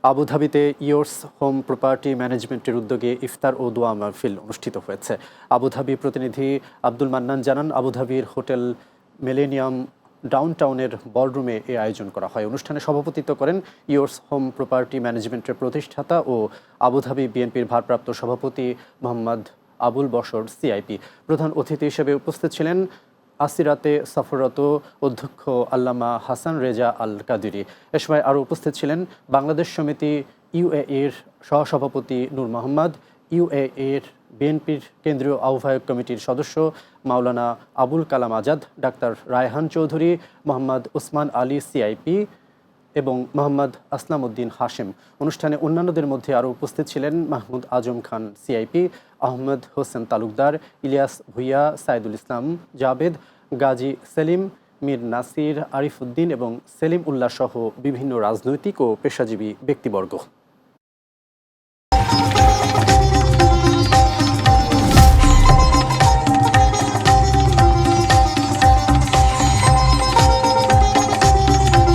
আবুধাবিতে yours home property ম্যানেজমেন্টের উদ্যোগে ইফতার ও দোয়া মাহফিল অনুষ্ঠিত হয়েছে। আবুধাবি প্রতিনিধি আব্দুল মান্নান জানান, আবুধাবির হোটেল মিলেনিয়াম ডাউনটাউনের বলরুমে এই আয়োজন করা হয়। অনুষ্ঠানে সভাপতিত্ব করেন ইয়োর্স হোম প্রপার্টি ম্যানেজমেন্টের প্রতিষ্ঠাতা ও আবুধাবি বিএনপির ভারপ্রাপ্ত সভাপতি মোহাম্মদ আবুল বশর সিআইপি। প্রধান অতিথি হিসেবে উপস্থিত ছিলেন আসিরাতে সফররত অধ্যক্ষ আল্লামা হাসান রেজা আল কাদিরি। এ সময় আরও উপস্থিত ছিলেন বাংলাদেশ সমিতি ইউএইর সহসভাপতি নূর মোহাম্মদ, ইউএইর বিএনপির কেন্দ্রীয় আহ্বায়ক কমিটির সদস্য মাওলানা আবুল কালাম আজাদ, ডাক্তার রায়হান চৌধুরী, মোহাম্মদ ওসমান আলী সিআইপি এবং মোহাম্মদ আসলাম উদ্দিন হাশেম। অনুষ্ঠানে অন্যান্যদের মধ্যে আরও উপস্থিত ছিলেন মাহমুদ আজম খান সিআইপি, আহমেদ হোসেন তালুকদার, ইলিয়াস ভুইয়া, সাইদুল ইসলাম জাবেদ, গাজী সেলিম, মীর নাসির, আরিফ উদ্দিন এবং সেলিম উল্লাহ সহ বিভিন্ন রাজনৈতিক ও পেশাজীবী ব্যক্তিবর্গ।